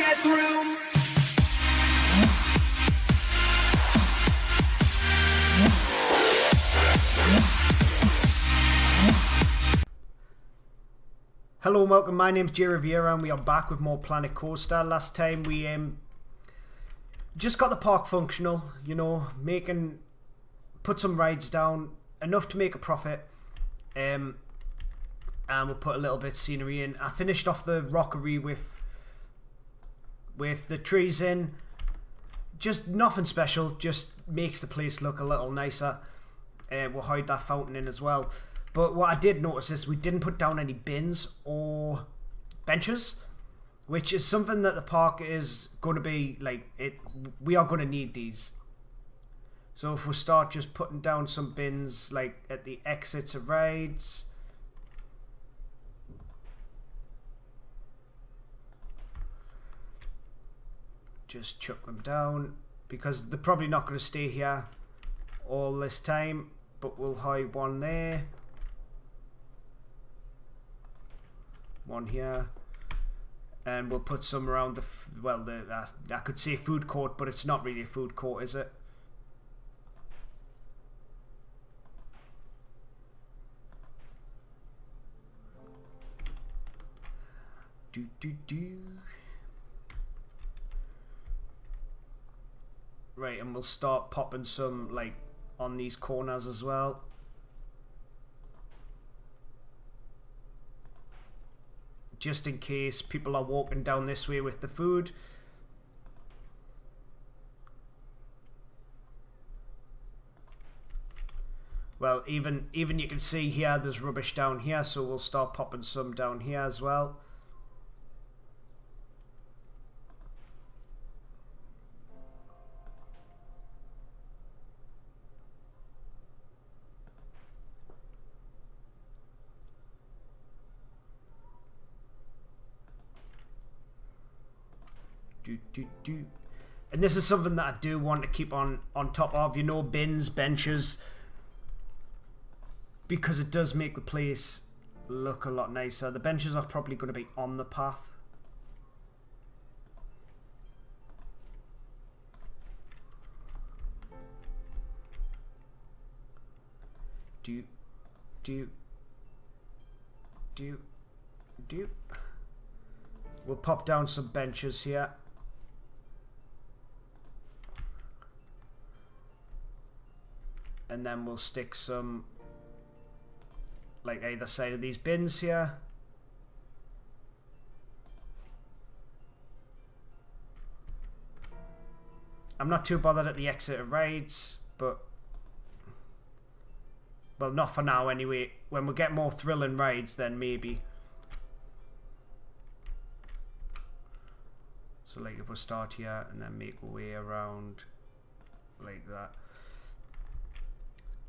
bathroom. Hello and welcome, my name's Jay Riviera and we are back with more Planet Coaster. Last time we just got the park functional, you know, put some rides down, enough to make a profit, and we'll put a little bit of scenery in. I finished off the rockery with the trees in, just nothing special, just makes the place look a little nicer. We'll hide that fountain in as well. But what I did notice is we didn't put down any bins or benches, which is something that the park is going to be like, we are going to need these. So if we start just putting down some bins like at the exits of rides, just chuck them down, because they're probably not going to stay here all this time, but we'll hide one there. One here, and we'll put some around I could say food court, but it's not really a food court, is it? Right, and we'll start popping some like on these corners as well. Just in case people are walking down this way with the food. Well, even you can see here there's rubbish down here, so we'll start popping some down here as well. And this is something that I do want to keep on top of, you know, bins, benches, because it does make the place look a lot nicer. The benches are probably going to be on the path. We'll pop down some benches here. And then we'll stick some like either side of these bins here. I'm not too bothered at the exit of rides, but well, not for now anyway. When we get more thrilling rides, then maybe. So like if we start here and then make our way around like that.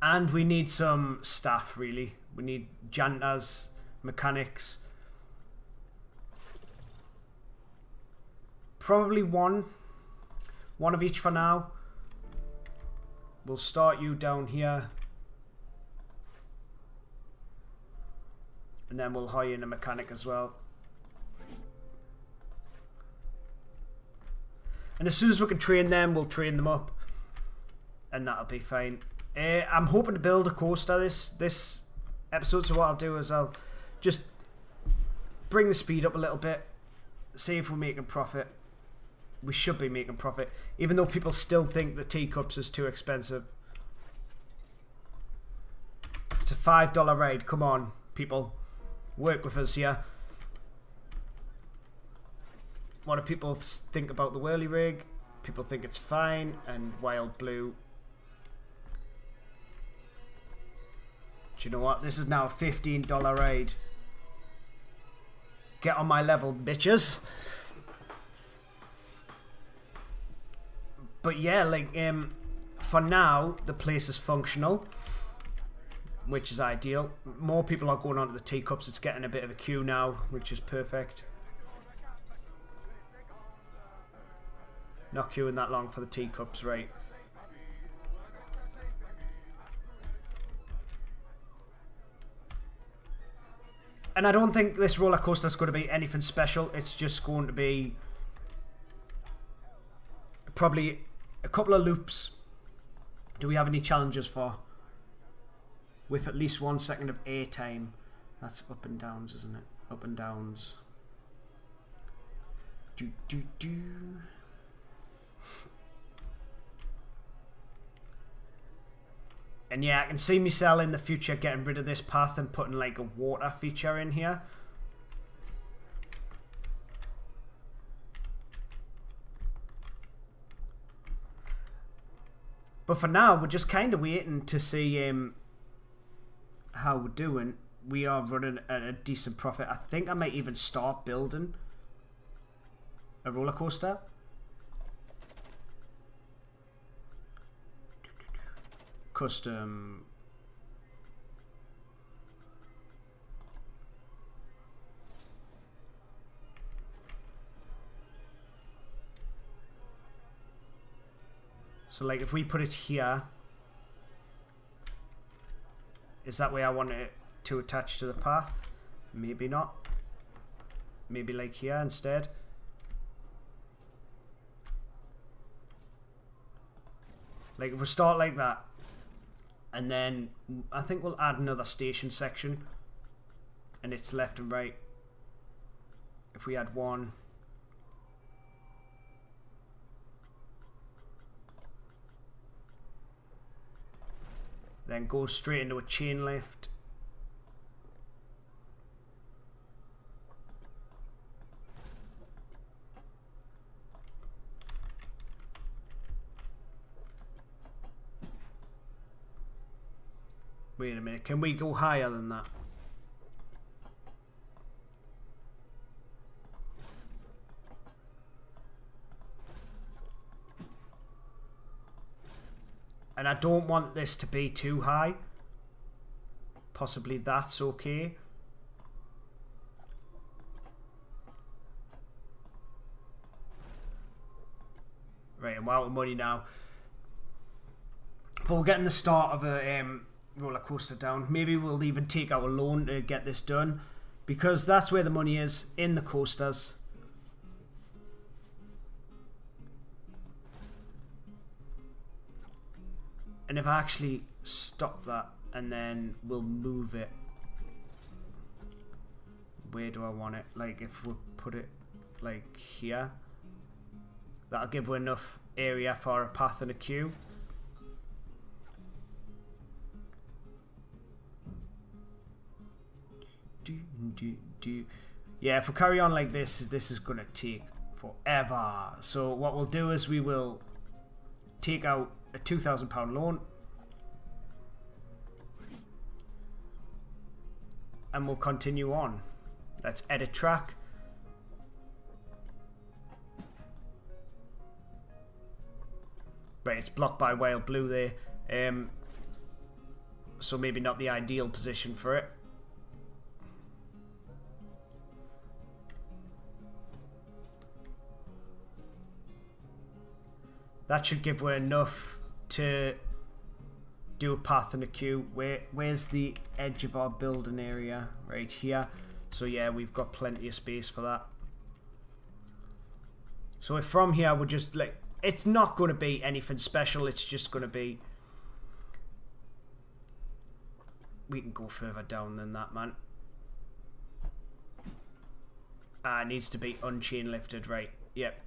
And we need some staff, really. We need janitors, mechanics. Probably one of each for now. We'll start you down here. And then we'll hire in a mechanic as well. And as soon as we can train them, we'll train them up. And that'll be fine. I'm hoping to build a coaster this episode, so what I'll do is I'll just bring the speed up a little bit, see if we're making profit. We should be making profit, even though people still think the teacups is too expensive. It's a $5 ride, come on people, work with us here. What do people think about the whirly rig? People think it's fine, and Wild Blue. Do you know what? This is now a $15 ride. Get on my level, bitches. But yeah, like, for now, the place is functional, which is ideal. More people are going on to the teacups. It's getting a bit of a queue now, which is perfect. Not queuing that long for the teacups, right? And I don't think this roller coaster is going to be anything special. It's just going to be probably a couple of loops. Do we have any challenges for? With at least 1 second of air time. That's up and downs, isn't it? Up and downs. Do do do. And yeah, I can see myself in the future getting rid of this path and putting like a water feature in here. But for now, we're just kind of waiting to see how we're doing. We are running at a decent profit. I think I might even start building a roller coaster. Custom. So like if we put it here, is that way I want it to attach to the path? Maybe not. Maybe like here instead. Like if we start like that, and then I think we'll add another station section, and it's left and right. If we add one, then go straight into a chain lift. Wait a minute, can we go higher than that? And I don't want this to be too high. Possibly that's okay. Right, I'm out of money now. But we're getting the start of a roller coaster down. Maybe we'll even take out a loan to get this done, because that's where the money is, in the coasters. And if I actually stop that and then we'll move it, where do I want it? Like if we put it like here, that'll give her enough area for a path and a queue. Yeah, if we carry on like this is gonna take forever. So what we'll do is we will take out a £2,000 loan, and we'll continue on. Let's edit track. Right, it's blocked by wild blue there, so maybe not the ideal position for it. That should give her enough to do a path and a queue. Where's the edge of our building area? Right here. So yeah, we've got plenty of space for that. So if from here we're just like, it's not going to be anything special, it's just going to be, we can go further down than that, man. It needs to be unchain lifted, right? Yep.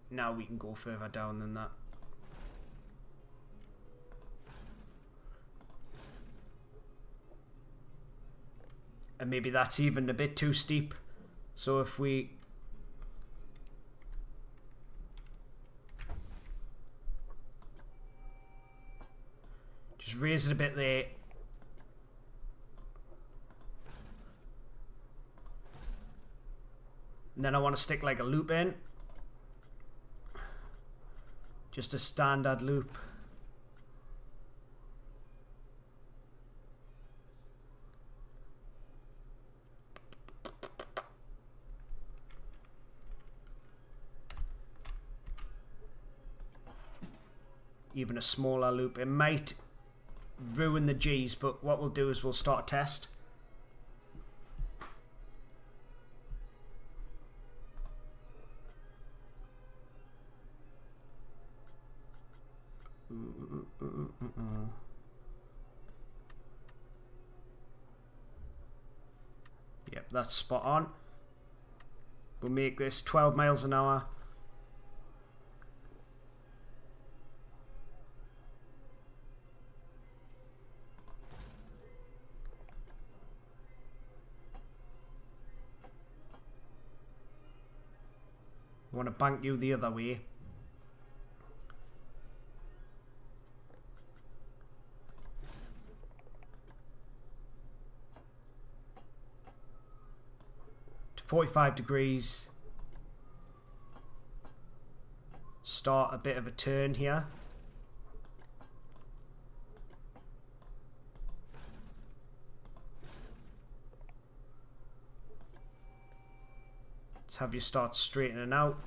Now we can go further down than that. And maybe that's even a bit too steep. So if we just raise it a bit there. And then I want to stick like a loop in. Just a standard loop. Even a smaller loop. It might ruin the G's, but what we'll do is we'll start a test. Yep, that's spot on. We'll make this 12 miles an hour. I want to bank you the other way. To 45 degrees. Start a bit of a turn here. Let's have you start straightening out.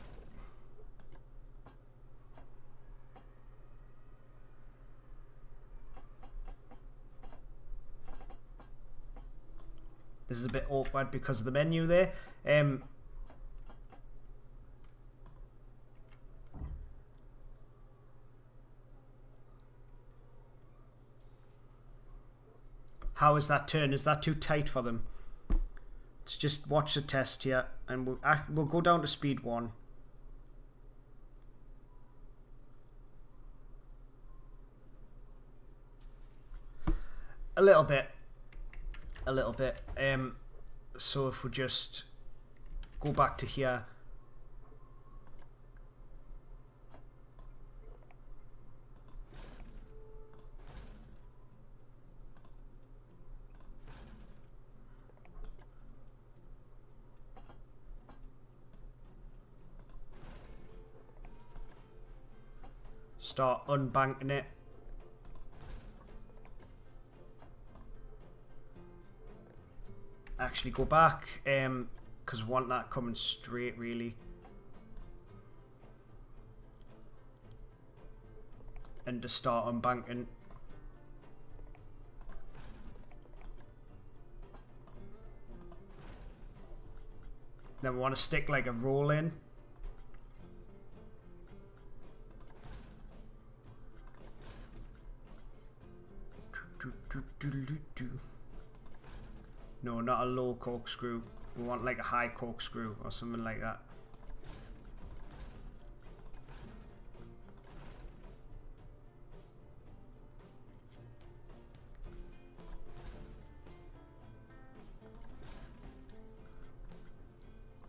This is a bit awkward because of the menu there. How is that turn? Is that too tight for them? Let's just watch the test here, and we'll go down to speed 1. A little bit. So if we just go back to here. Start unbanking it. Actually go back, because we want that coming straight really. And to start unbanking. Then we want to stick like a roll in. No, not a low corkscrew. We want like a high corkscrew or something like that.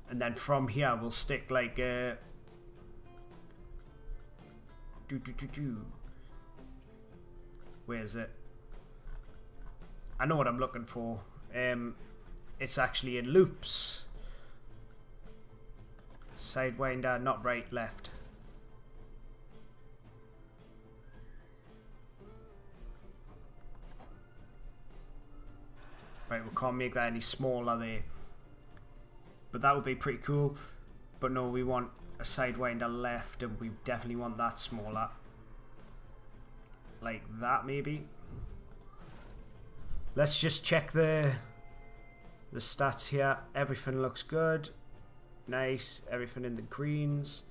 And then from here we'll stick like a where is it? I know what I'm looking for. It's actually in loops. Sidewinder, not right, left. Right, we can't make that any smaller there. But that would be pretty cool. But no, we want a Sidewinder left, and we definitely want that smaller. Like that, maybe. Let's just check the stats here. Everything looks good. Nice. Everything in the greens.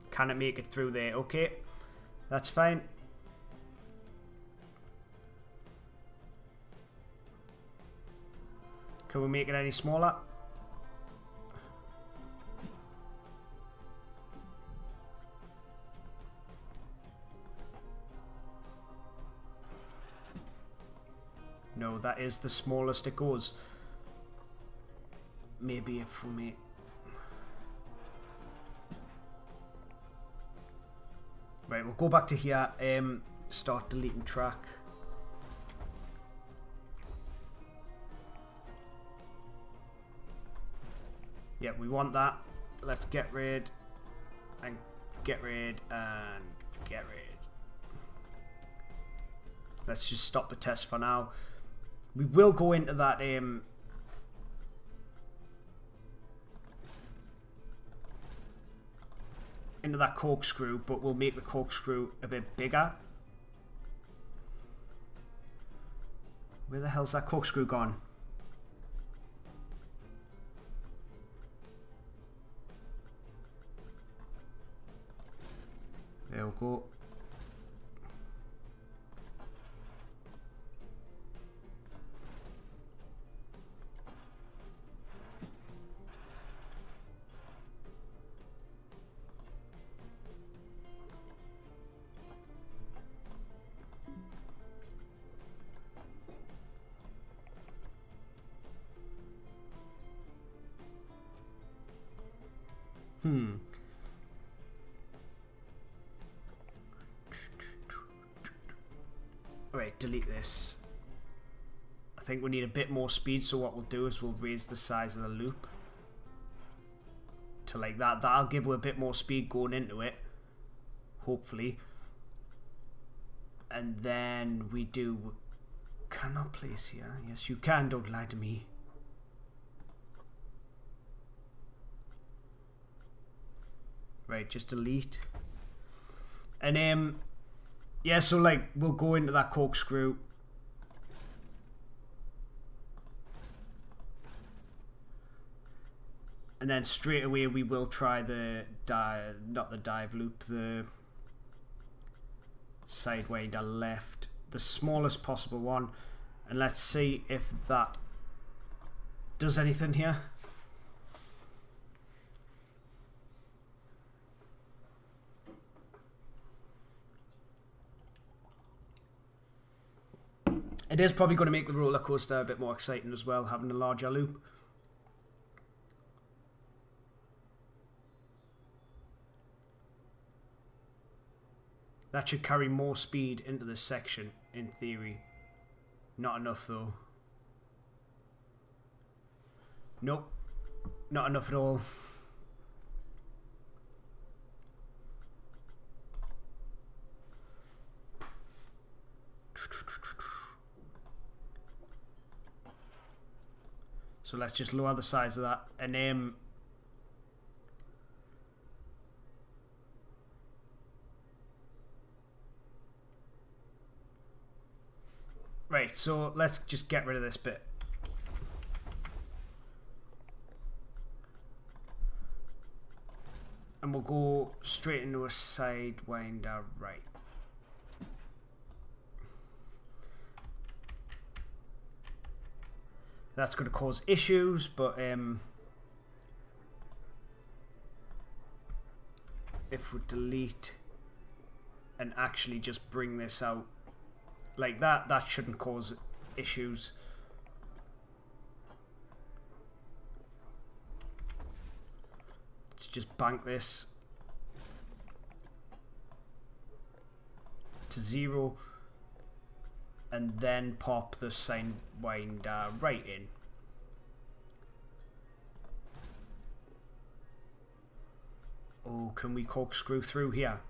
Can it make it through there? Okay. That's fine. Can we make it any smaller? No, that is the smallest it goes. Maybe if we make... Right, we'll go back to here. Start deleting track. Yeah, we want that. Let's get rid and get rid and get rid. Let's just stop the test for now. We will go into that into that corkscrew, but we'll make the corkscrew a bit bigger. Where the hell's that corkscrew gone? go. Alright, delete this. I think we need a bit more speed, so what we'll do is we'll raise the size of the loop to like that. That'll give her a bit more speed going into it, hopefully. And then we do... Cannot place here. Yes, you can, don't lie to me. Right, just delete. And yeah, so like we'll go into that corkscrew. And then straight away we will try the not the dive loop, the sidewinder left, the smallest possible one, and let's see if that does anything here. It is probably going to make the roller coaster a bit more exciting as well, having a larger loop. That should carry more speed into this section, in theory. Not enough though. Nope. Not enough at all. So let's just lower the size of that, and right, so let's just get rid of this bit. And we'll go straight into a sidewinder right. That's going to cause issues, but if we delete and actually just bring this out like that, that shouldn't cause issues. Let's just bank this to 0. And then pop the sidewinder right in. Oh, can we corkscrew through here?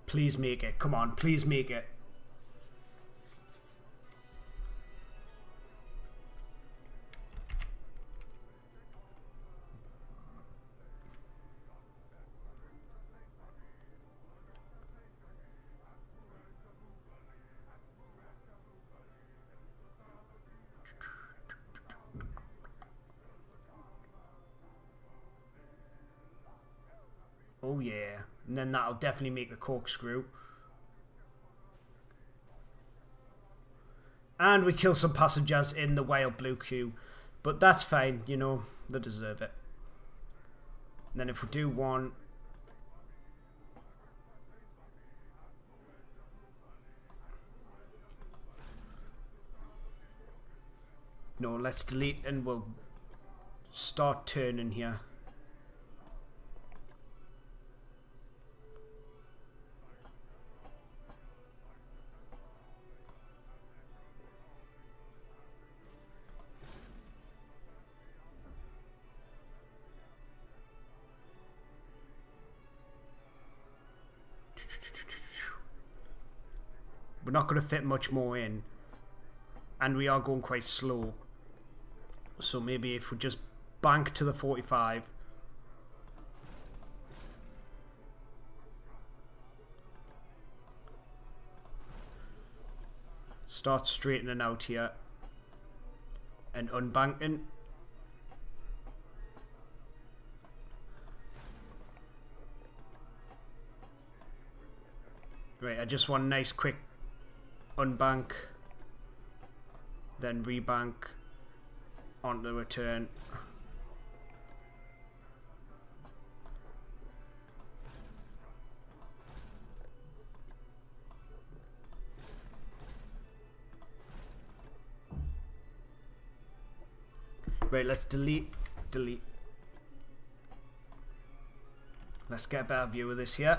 Please make it. Come on, please make it. Oh yeah, and then that'll definitely make the corkscrew. And we kill some passengers in the wild blue queue, but that's fine, you know, they deserve it. And then if we do one... No, let's delete and we'll start turning here. We're not going to fit much more in, and we are going quite slow, so maybe if we just bank to the 45. Start straightening out here and unbanking. Right, I just want a nice quick unbank, then rebank onto a turn. Right, let's delete. Let's get a better view of this here.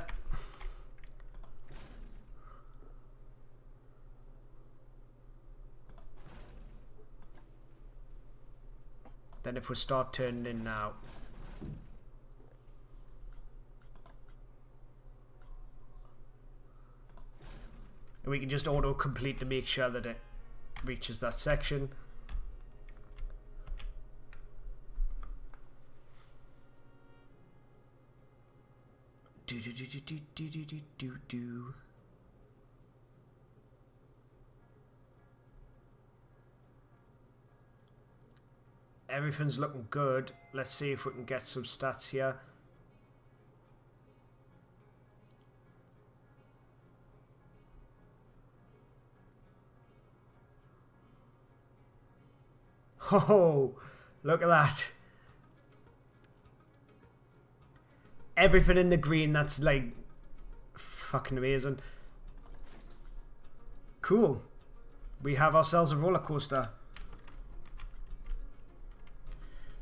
Then if we start turning in now. And we can just auto-complete to make sure that it reaches that section. Do. Everything's looking good. Let's see if we can get some stats here. Oh, look at that. Everything in the green, that's like fucking amazing. Cool. We have ourselves a roller coaster.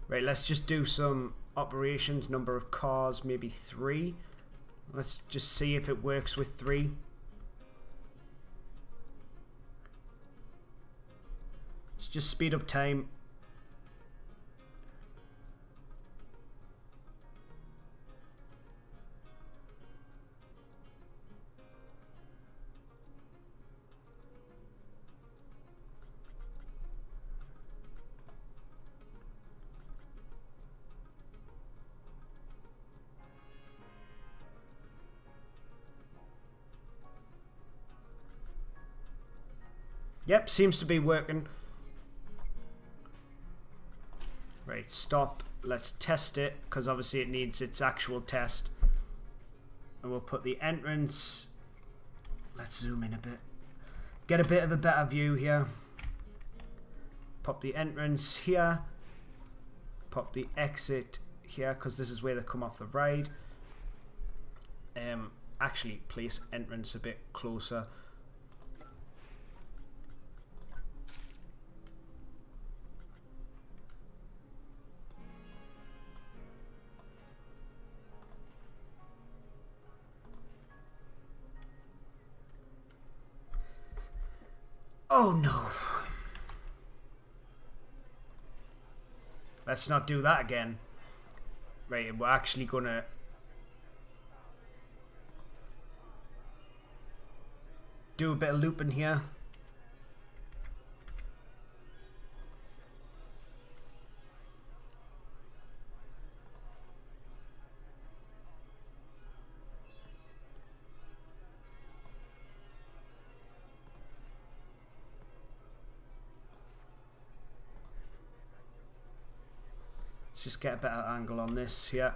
Right, let's just do some operations. Number of cars, maybe 3. Let's just see if it works with 3. Let's just speed up time. Yep, seems to be working. Right, stop. Let's test it, because obviously it needs its actual test. And we'll put the entrance. Let's zoom in a bit. Get a bit of a better view here. Pop the entrance here. Pop the exit here, because this is where they come off the ride. Actually, place entrance a bit closer. Oh no. Let's not do that again. Right, we're actually gonna do a bit of looping here. Let's just get a better angle on this here.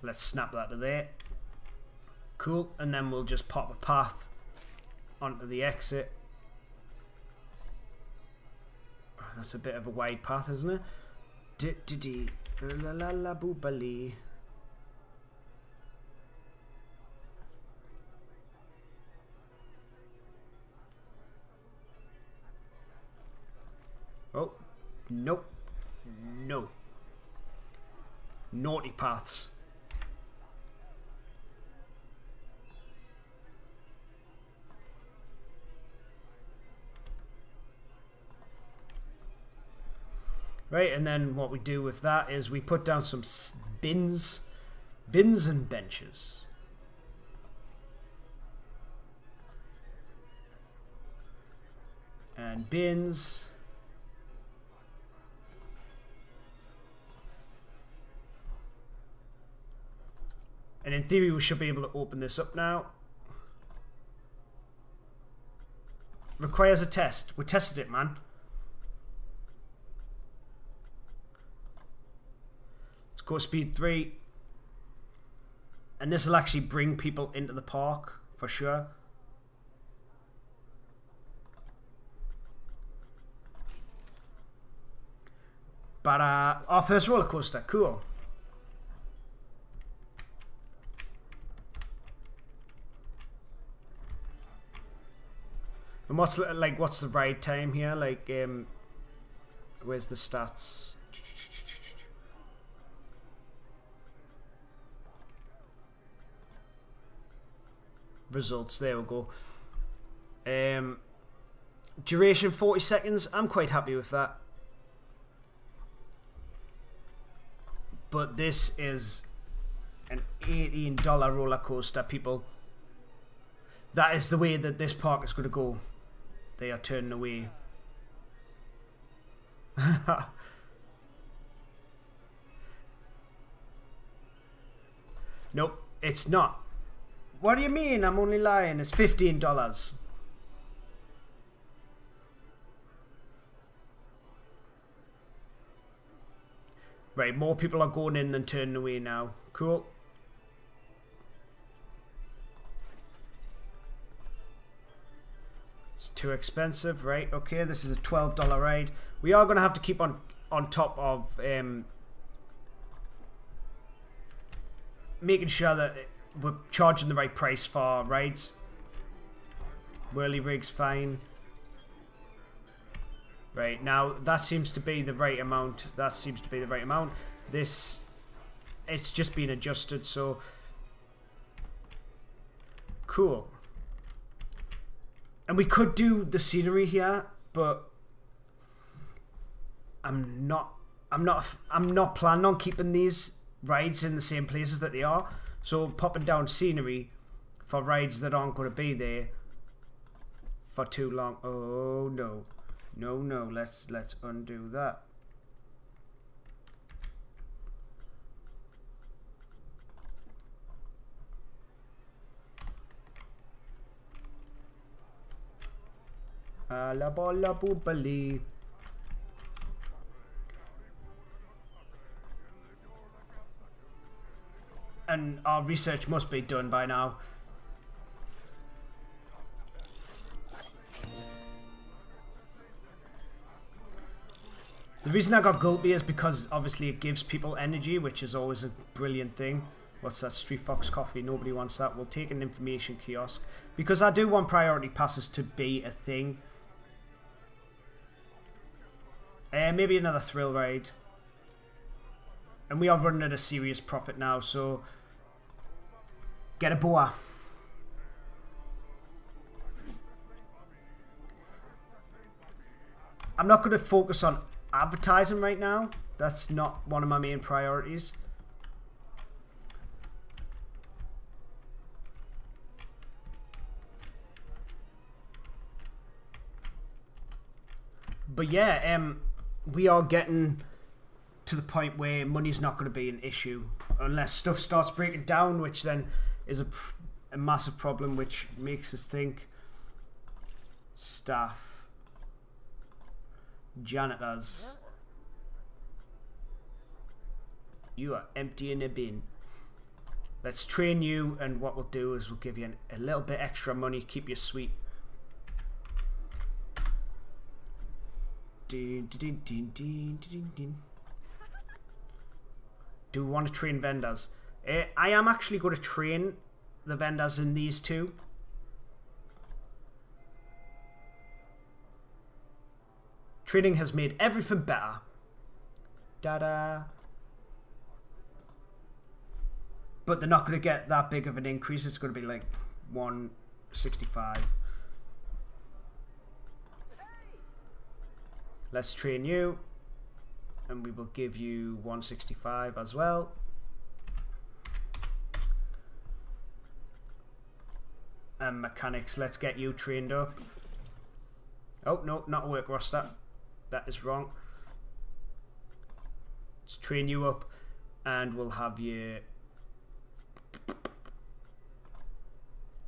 Let's snap that to there. Cool, and then we'll just pop a path onto the exit. Oh, that's a bit of a wide path, isn't it? La la la boobali. Oh, nope. No. Naughty paths. Right, and then what we do with that is we put down some bins and benches. And bins. And in theory we should be able to open this up now. Requires a test. We tested it, man. Let's go speed 3. And this will actually bring people into the park for sure. But our first roller coaster, cool. And what's the ride time here? Like, where's the stats? Results, there we go. Duration 40 seconds. I'm quite happy with that. But this is an $18 roller coaster, people. That is the way that this park is going to go. They are turning away. Nope, it's not. What do you mean? I'm only lying. It's $15. Right, more people are going in than turning away now. Cool. It's too expensive, right? Okay, this is a $12 ride. We are going to have to keep on top of making sure that we're charging the right price for our rides. Whirly rig's fine. Right, now that seems to be the right amount. That seems to be the right amount. This, it's just been adjusted, so cool. And we could do the scenery here, but I'm not planning on keeping these rides in the same places that they are. So popping down scenery for rides that aren't going to be there for too long. Oh no. No, let's undo that. La bolla boobali. And our research must be done by now. The reason I got gulpy is because obviously it gives people energy, which is always a brilliant thing. What's that? Street Fox coffee. Nobody wants that. We'll take an information kiosk. Because I do want priority passes to be a thing. Maybe another thrill ride. And we are running at a serious profit now, so get a boa. I'm not going to focus on advertising right now. That's not one of my main priorities. But yeah, we are getting to the point where money's not going to be an issue unless stuff starts breaking down, which then is a massive problem, which makes us think staff, janitors, you are empty in a bin. Let's train you, and what we'll do is we'll give you a little bit extra money, keep you sweet. Do we want to train vendors? I am actually going to train the vendors in these two. Training has made everything better. Da-da. But they're not going to get that big of an increase. It's going to be like 165. Let's train you. and we will give you 165 as well. And mechanics, let's get you trained up. Oh no, not a work roster, that is wrong. Let's train you up and we'll have you.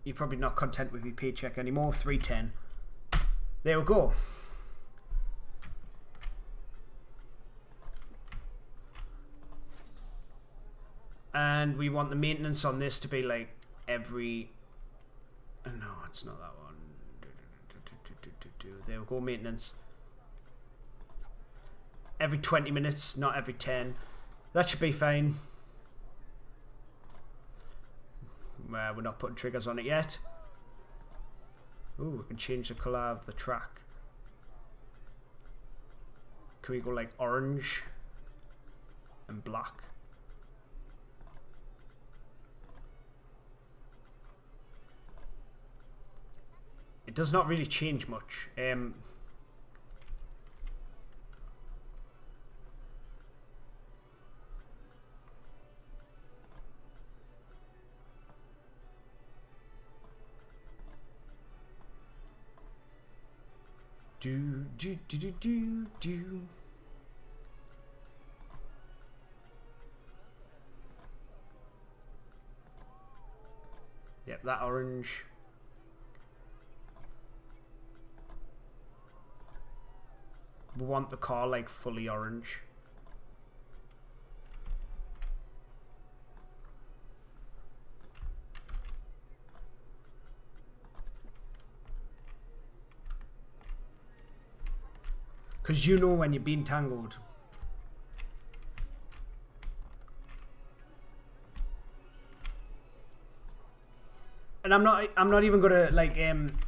You're probably not content with your paycheck anymore. 310. There we go. And we want the maintenance on this to be like every... No, it's not that one. There we go, maintenance. Every 20 minutes, not every 10. That should be fine. We're not putting triggers on it yet. Ooh, we can change the colour of the track. Can we go like orange and black? It does not really change much. Do. Yep, that orange. We want the car like fully orange. Because you know when you're being tangled. And I'm not even gonna like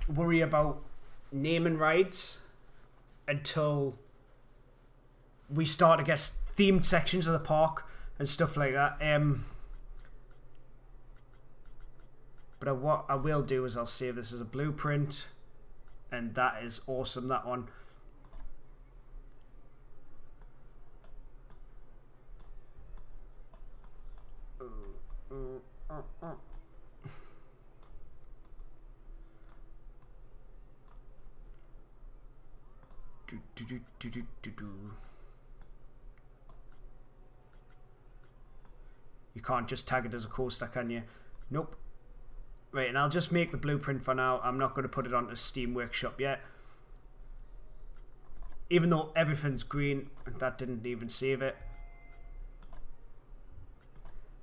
worry about naming rides until we start to get themed sections of the park and stuff like that. But what I will do is I'll save this as a blueprint, and that is awesome, that one. You can't just tag it as a coaster, can you? Nope. Right, and I'll just make the blueprint for now. I'm not going to put it onto Steam Workshop yet. Even though everything's green, that didn't even save it.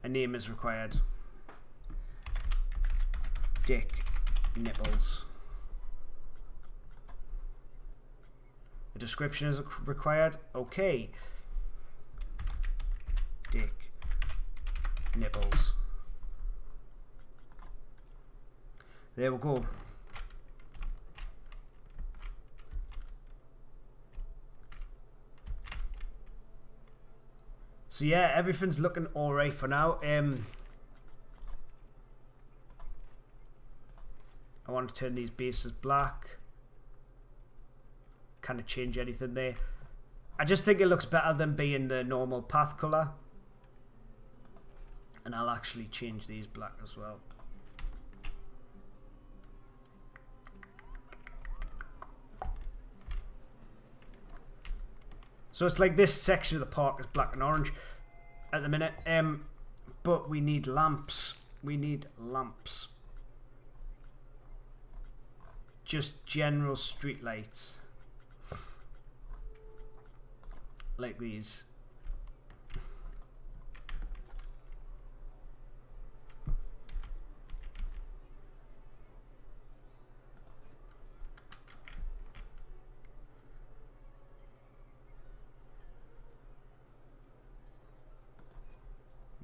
A name is required. Dick Nipples. A description is required. Okay. Dick Nipples. There we go. So yeah, everything's looking alright for now. I want to turn these bases black. Kind of change anything there. I just think it looks better than being the normal path color. And I'll actually change these black as well. So it's like this section of the park is black and orange at the minute. But we need lamps. We need lamps. Just general street lights. Like these.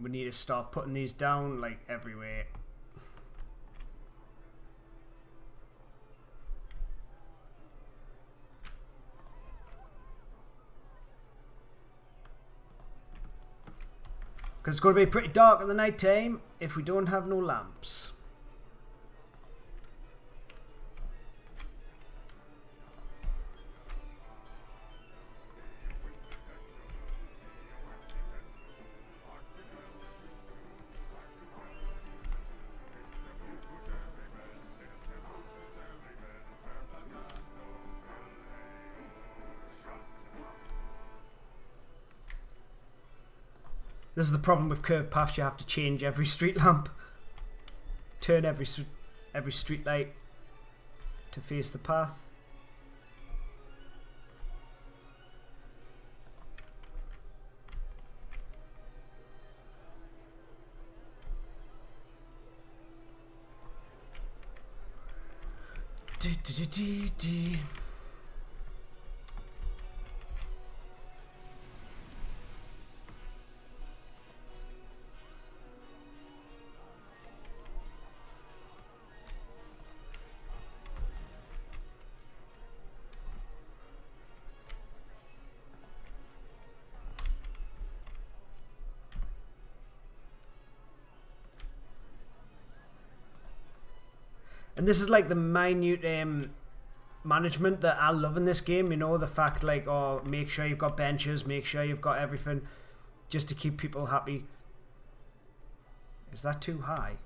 We need to start putting these down like everywhere. Because it's going to be pretty dark in the night time if we don't have no lamps. This is the problem with curved paths. You have to change every street lamp. Turn every street light to face the path. And this is like the minute management that I love in this game, you know, the fact like, oh, make sure you've got benches, make sure you've got everything, just to keep people happy. Is that too high?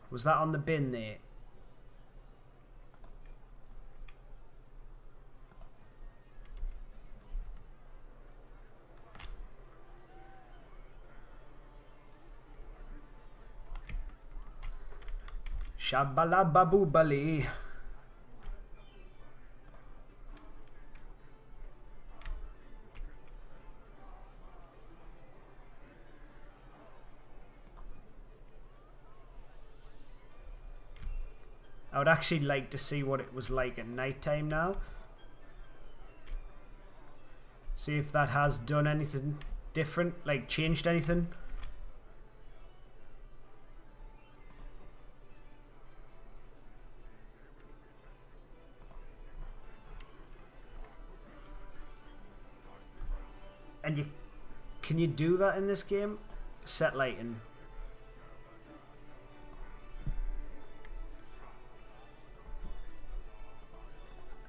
Was that on the bin there? Shabalababoobali. I would actually like to see what it was like at night time now. See if that has done anything different, like changed anything. And can you do that in this game? Set lighting.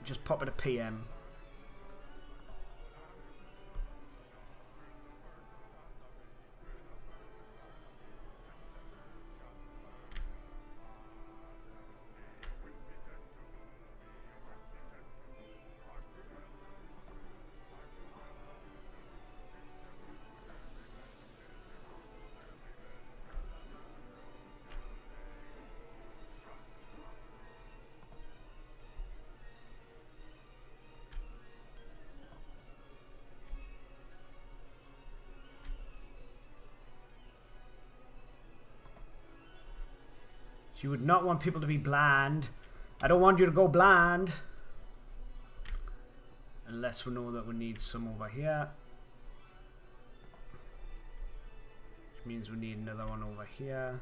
Just pop it a PM. You would not want people to be blind. I don't want you to go blind. Unless we know that we need some over here. Which means we need another one over here.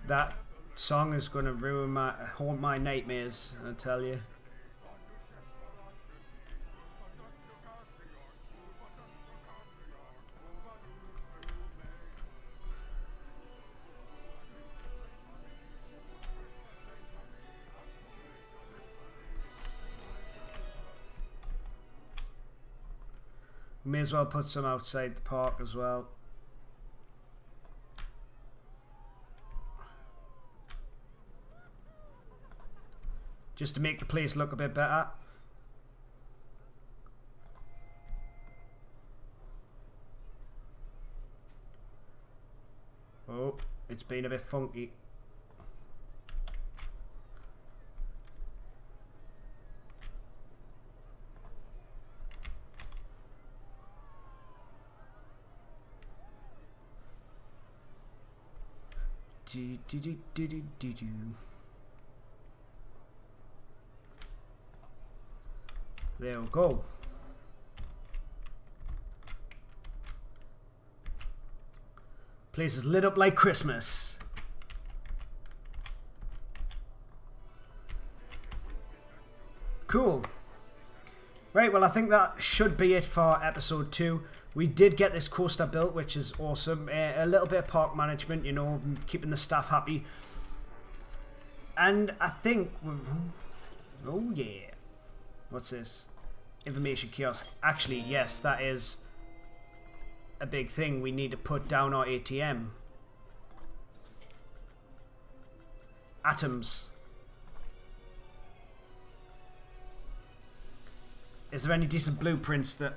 That song is going to haunt my nightmares, I tell you. May as well put some outside the park as well. Just to make the place look a bit better. Oh, it's been a bit funky. There we go. Place is lit up like Christmas. Cool. Right, well, I think that should be it for episode 2. We did get this coaster built, which is awesome. A little bit of park management, you know, keeping the staff happy. And I think... Oh, yeah. What's this? Information kiosk. Actually, yes, that is a big thing. We need to put down our ATM. Atoms. Is there any decent blueprints that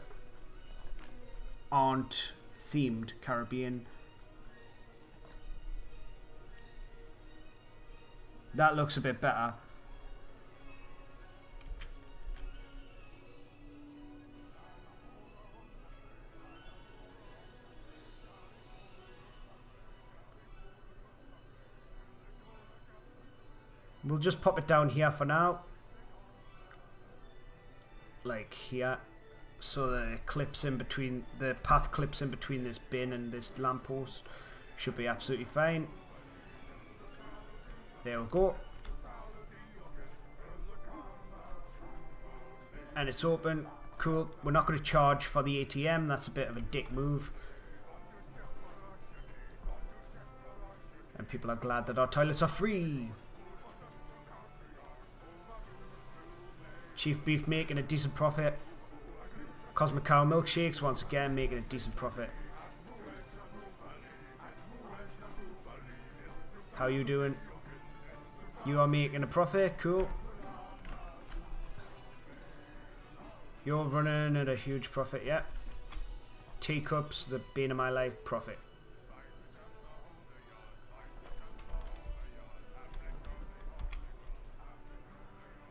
aren't themed Caribbean? That looks a bit better. We'll just pop it down here for now. Like here. So that it clips in between, the path clips in between this bin and this lamppost. Should be absolutely fine. There we go. And it's open. Cool. We're not going to charge for the ATM. That's a bit of a dick move. And people are glad that our toilets are free. Chief Beef making a decent profit. Cosmic Cow Milkshakes once again making a decent profit. How you doing? You are making a profit, cool. You're running at a huge profit, yeah. Teacups, the bane of my life, profit.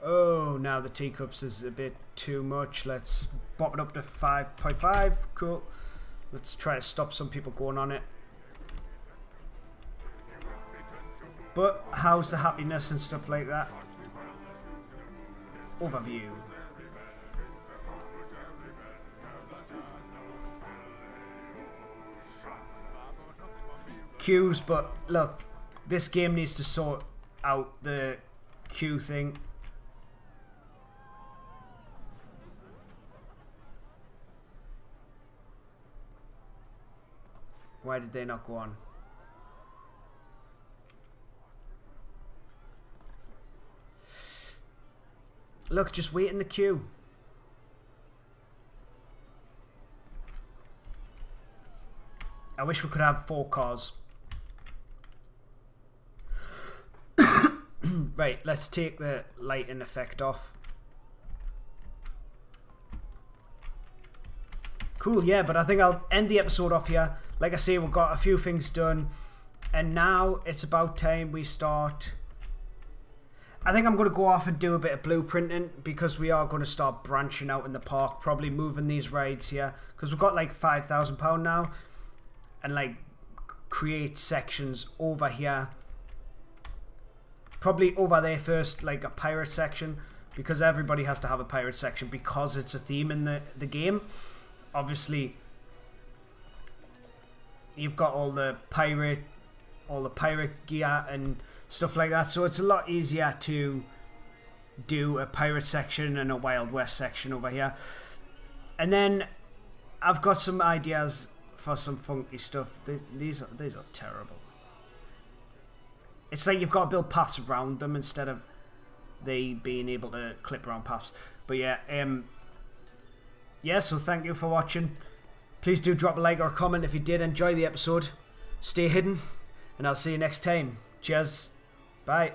Oh, now the teacups is a bit too much. Let's bop it up to 5.5. Cool. Let's try to stop some people going on it. But how's the happiness and stuff like that? Overview. Queues, but look, this game needs to sort out the queue thing. Why did they not go on? Look, just wait in the queue. I wish we could have 4 cars. Right, let's take the lighting effect off. Cool, yeah, but I think I'll end the episode off here. Like I say, we've got a few things done. And now it's about time we start. I think I'm going to go off and do a bit of blueprinting, because we are going to start branching out in the park. Probably moving these rides here, because we've got like £5,000 now. And like create sections over here. Probably over there first, like a pirate section. Because everybody has to have a pirate section, because it's a theme in the game. Obviously, you've got all the pirate gear and stuff like that, so it's a lot easier to do a pirate section and a Wild West section over here. And then I've got some ideas for some funky stuff. These are terrible. It's like you've got to build paths around them instead of they being able to clip around paths. But yeah, so thank you for watching. Please do drop a like or a comment if you did enjoy the episode. Stay hidden, and I'll see you next time. Cheers. Bye.